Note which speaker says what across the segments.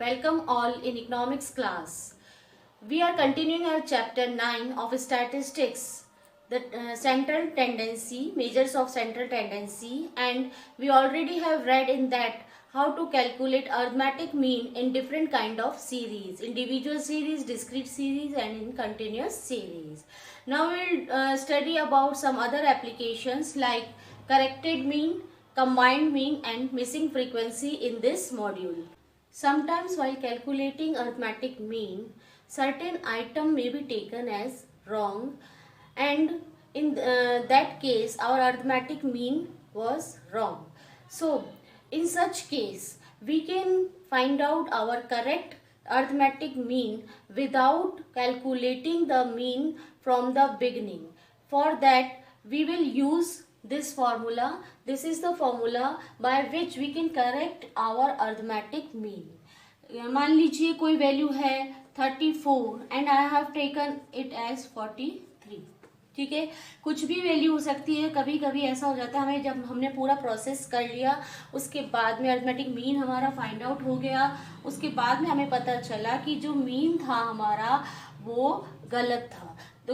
Speaker 1: Welcome all in economics class. We are continuing our chapter 9 of statistics, the central tendency, measures of central tendency, and we already have read in that how to calculate arithmetic mean in different kind of series, individual series, discrete series and in continuous series. Now we will study about some other applications like corrected mean, combined mean and missing frequency in this module. Sometimes while calculating arithmetic mean, certain item may be taken as wrong, and in that case our arithmetic mean was wrong. So in such case we can find out our correct arithmetic mean without calculating the mean from the beginning. For that we will use this formula. This is the formula by which we can correct our arithmetic mean. मान लीजिए कोई value है 34 and I have taken it as 43. ठीक है, कुछ भी value हो सकती है. कभी कभी ऐसा हो जाता है हमें, जब हमने पूरा प्रोसेस कर लिया उसके बाद में अरिथमेटिक मीन हमारा फाइंड आउट हो गया, उसके बाद में हमें पता चला कि जो मीन था हमारा वो गलत था, तो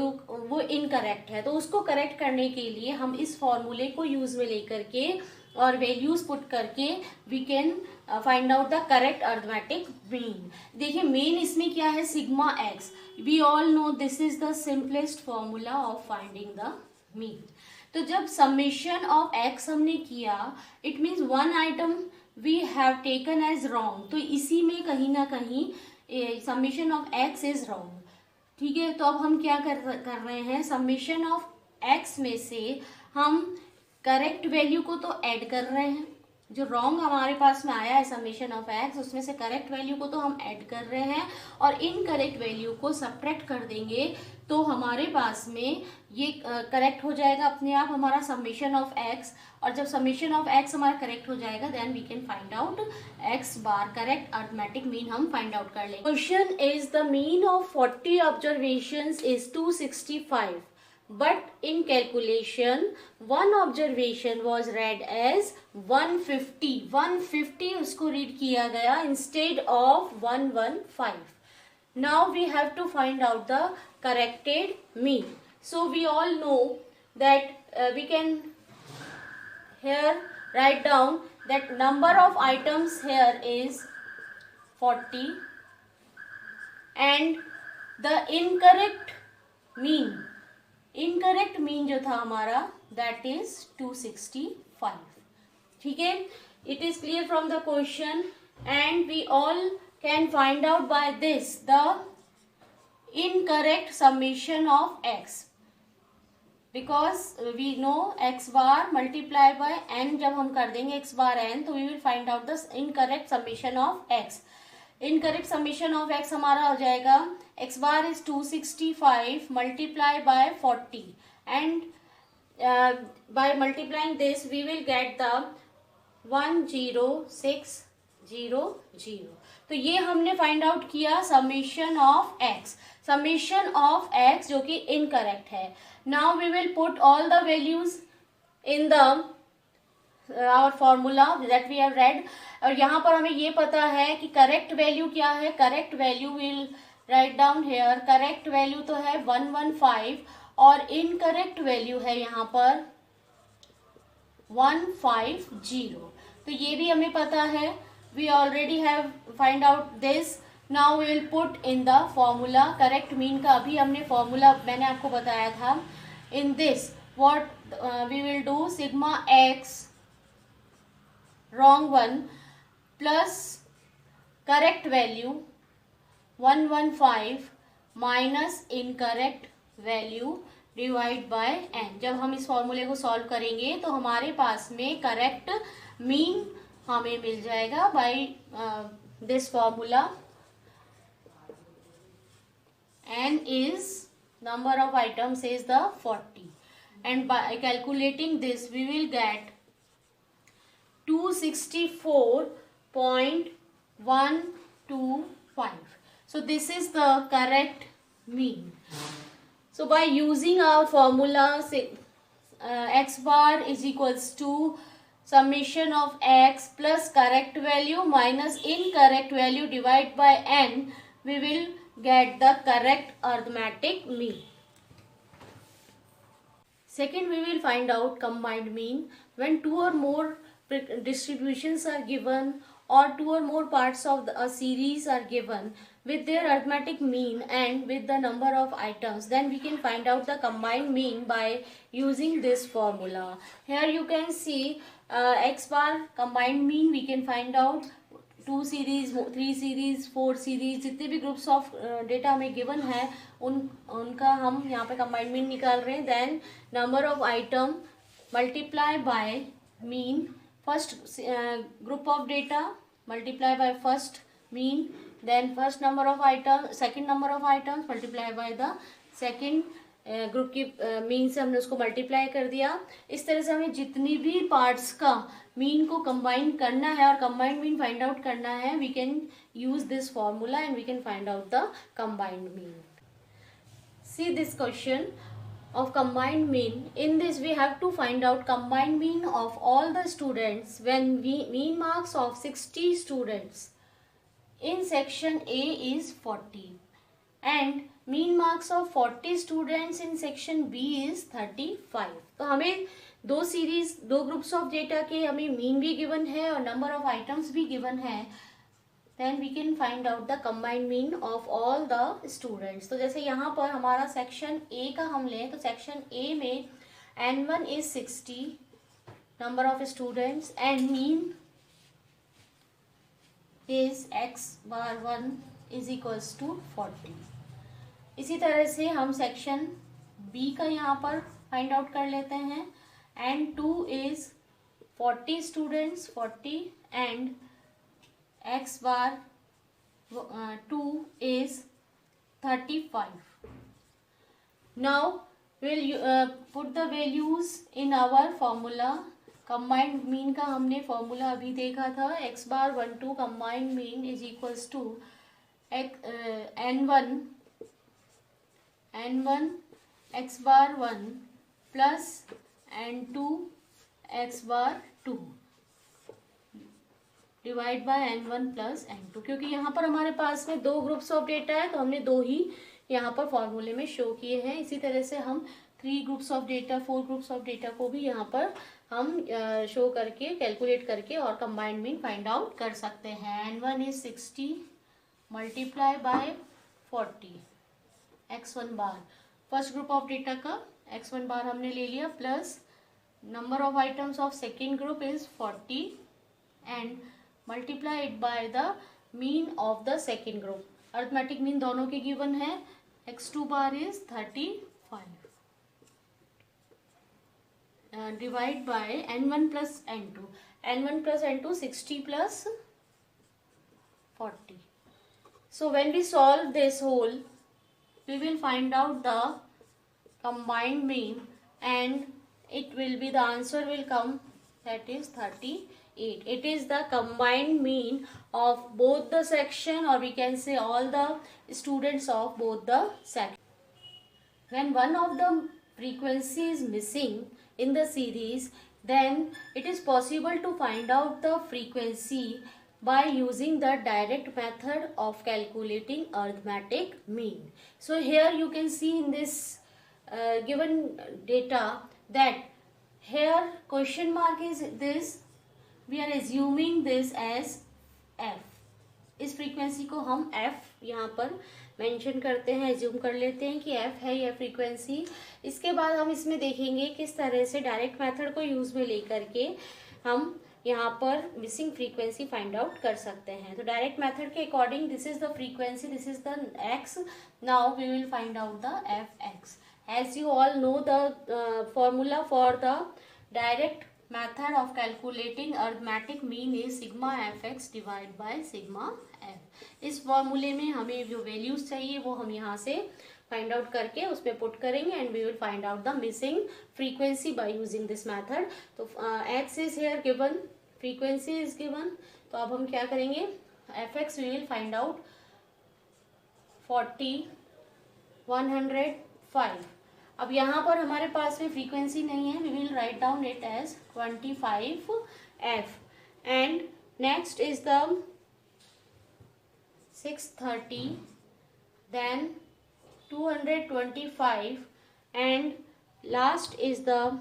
Speaker 1: वो इनकरेक्ट है. तो उसको करेक्ट करने के लिए हम इस फॉर्मूले को यूज में लेकर के और वैल्यूज पुट करके we can find out the correct arithmetic mean. देखिए मेन इसमें क्या है, sigma x. We all know this is the simplest formula of finding the mean. तो जब समेशन ऑफ एक्स हमने किया, it means one item we have taken as wrong. तो इसी में कहीं ना कहीं summation of x is wrong. ठीक है, तो अब हम क्या कर रहे हैं, समेशन ऑफ एक्स में से हम करेक्ट वैल्यू को तो ऐड कर रहे हैं. जो रॉन्ग हमारे पास में आया है समेशन ऑफ एक्स, उसमें से करेक्ट वैल्यू को तो हम ऐड कर रहे हैं और इनकरेक्ट वैल्यू को सब्ट्रैक्ट कर देंगे तो हमारे पास में ये करेक्ट हो जाएगा अपने आप हमारा समेशन ऑफ एक्स. और जब समेशन ऑफ एक्स हमारा करेक्ट हो जाएगा then we can find out x bar. Correct arithmetic mean हम फाइंड आउट कर लेंगे. Question is the mean of 40 observations is 265. But in calculation, one observation was read as 150. 150 उसको read किया गया instead of 115. Now we have to find out the corrected mean. So we all know that we can here write down that number of items here is 40 and the incorrect mean जो था हमारा that is 265. ठीक है, it is clear from the question and we all can find out by this the incorrect summation of x because we know x bar multiply by n. जब हम कर देंगे x bar n तो we will find out the incorrect summation of x. Incorrect summation of x हमारा हो जाएगा x bar is 265 multiply by 40 and by multiplying this we will get the 10600. तो ये हमने फाइंड आउट किया summation of x. Summation of x जो कि incorrect है. Now we will put all the values in the our formula that we have read. और यहाँ पर हमें ये पता है कि करेक्ट वैल्यू क्या है. Correct value will write down here. Correct value तो है 115 और इनकरेक्ट वैल्यू है यहाँ पर 150. तो ये भी हमें पता है. We already have find out this. Now we will put in the formula. Correct mean का अभी हमने फॉर्मूला मैंने आपको बताया था. In this what we will do, sigma x wrong one plus correct value 115 minus incorrect value divide by n. जब हम इस फॉर्मूले को सॉल्व करेंगे तो हमारे पास में करेक्ट मीन हमें मिल जाएगा by this formula. n is number of items is the 40 and by calculating this we will get 264.125. So this is the correct mean. So by using our formula, x bar is equals to summation of x plus correct value minus incorrect value divide by n, we will get the correct arithmetic mean. Second, we will find out combined mean when two or more distributions are given or two or more parts of a series are given with their arithmetic mean and with the number of items, then we can find out the combined mean by using this formula. Here you can see x bar combined mean we can find out 2 series 3 series 4 series जितने भी groups of data हमें given है उनका हम यहाँ पे combined mean निकाल रहे हैं. Then number of item multiply by mean first group of data multiply by first mean, then first number of item second number of items multiply by the second group की mean से हमने उसको multiply कर दिया. इस तरह से हमें जितनी भी पार्ट्स का मीन को कंबाइन करना है और कंबाइंड मीन फाइंड आउट करना है, we can use this formula and we can find out the combined mean. See this question of combined mean. In this we have to find out combined mean of all the students when mean marks of 60 students in section A is 40 and mean marks of 40 students in section B is 35. तो हमें दो series दो groups of data के हमें mean भी given है और number of items भी गिवन है. Then we can find out the combined mean of all the students. तो जैसे यहाँ पर हमारा सेक्शन ए का हम लें तो सेक्शन ए में N1 is 60 number of students and mean is x bar 1 is equals to 40. इसी तरह से हम सेक्शन बी का यहाँ पर फाइंड आउट कर लेते हैं. N2 is 40 students 40 and x bar 2 is 35. Now we'll put the values in our formula. Combined mean का हमने फॉर्मूला अभी देखा था. x bar 1 2 combined mean is equals to n1 x bar 1 plus n2 x bar 2 divide by n1 plus n2. क्योंकि यहाँ पर हमारे पास में दो ग्रुप्स ऑफ डेटा है तो हमने दो ही यहाँ पर फॉर्मूले में शो किए हैं. इसी तरह से हम 3 groups of data 4 groups of data को भी यहाँ पर हम शो करके कैलकुलेट करके और कंबाइंड मीन फाइंड आउट कर सकते हैं. N1 is 60 multiply by 40 x1 bar first group of data का x1 बार हमने ले लिया plus number of items of second group is 40 and multiply it by the mean of the second group. Arithmetic mean दोनों के given है. x2 bar is 35 divide by n1 plus n2. n1 plus n2 60 plus 40. So when we solve this whole, we will find out the combined mean and it will be the answer will come that is 38. It is the combined mean of both the section or we can say all the students of both the section. When one of the frequency is missing in the series, then it is possible to find out the frequency by using the direct method of calculating arithmetic mean. So here you can see in this given data that here question mark is this, we are assuming this as f. इस frequency को हम f यहाँ पर mention करते हैं, assume कर लेते हैं कि f है यह फ्रीक्वेंसी. इसके बाद हम इसमें देखेंगे किस तरह से डायरेक्ट मेथड को यूज में लेकर के हम यहाँ पर मिसिंग फ्रीक्वेंसी फाइंड आउट कर सकते हैं. तो डायरेक्ट मेथड के according this is the frequency, this is the x. Now we will find out the fx. As you all know the formula for the direct method of calculating arithmetic mean is sigma fx divide by sigma f. इस फॉर्मूले में हमें जो values चाहिए वो हम यहाँ से फाइंड आउट करके उसमें पुट करेंगे and we will find out the missing frequency by using this method. तो x इज here given, frequency is given. तो अब हम क्या करेंगे, fx we will find out 40 105. अब यहाँ पर हमारे पास में फ्रीक्वेंसी नहीं है, we will write down it as 25 f, and next is the 630, then 225, and last is the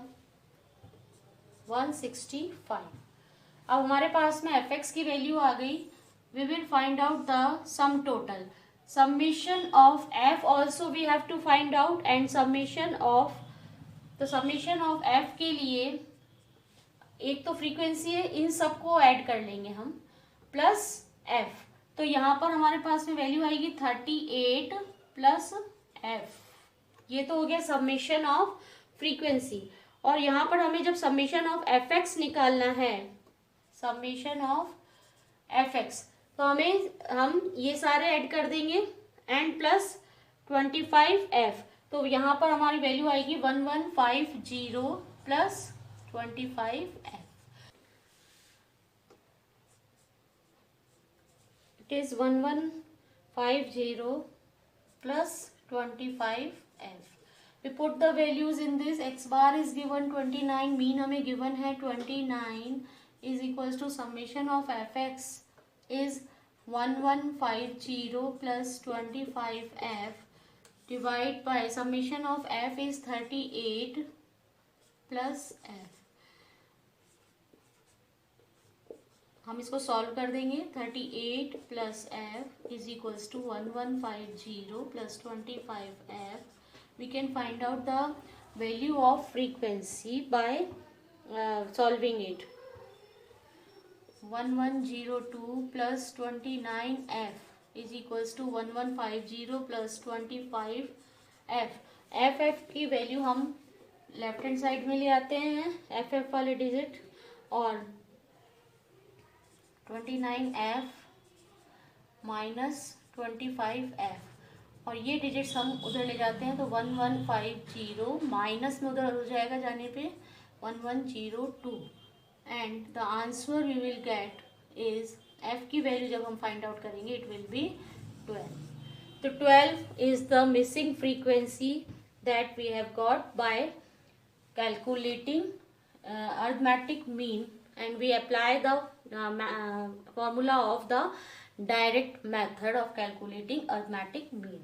Speaker 1: 165. अब हमारे पास में fx की वैल्यू आ गई. We will find out the sum total. Summation of f also we have to find out, and summation of f के लिए एक तो frequency है, इन सबको ऐड कर लेंगे हम प्लस f. तो यहाँ पर हमारे पास में वैल्यू आएगी 38 प्लस f. ये तो हो गया समेशन ऑफ फ्रीक्वेंसी. और यहाँ पर हमें जब समेशन ऑफ fx निकालना है, समेशन ऑफ fx, तो हम ये सारे ऐड कर देंगे एंड प्लस 25f. तो यहाँ पर हमारी वैल्यू आएगी 1150 plus 25f. It is 1150 plus 25f. We put the values in this. X bar is given 29, mean हमें given है 29 is equals to summation of fx is 1150 plus 25f divide by summation of f is 38 plus f. हम इसको solve कर देंगे. 38 plus f is equals to 1150 plus 25f. We can find out the value of frequency by solving it. 1102 plus 29f is equals to 1150 plus 25f. F की value हम left hand side में ले आते हैं, F वाले digit, और 29f minus 25f, और ये डिजिट्स हम उधर ले जाते हैं तो 1150 माइनस में उधर हो जाएगा जाने पे 1102, and the answer we will get is f की वैल्यू जब हम फाइंड आउट करेंगे इट विल बी 12. तो 12 is the missing frequency that we have got by calculating arithmetic mean, and we apply the formula of the direct method of calculating arithmetic mean.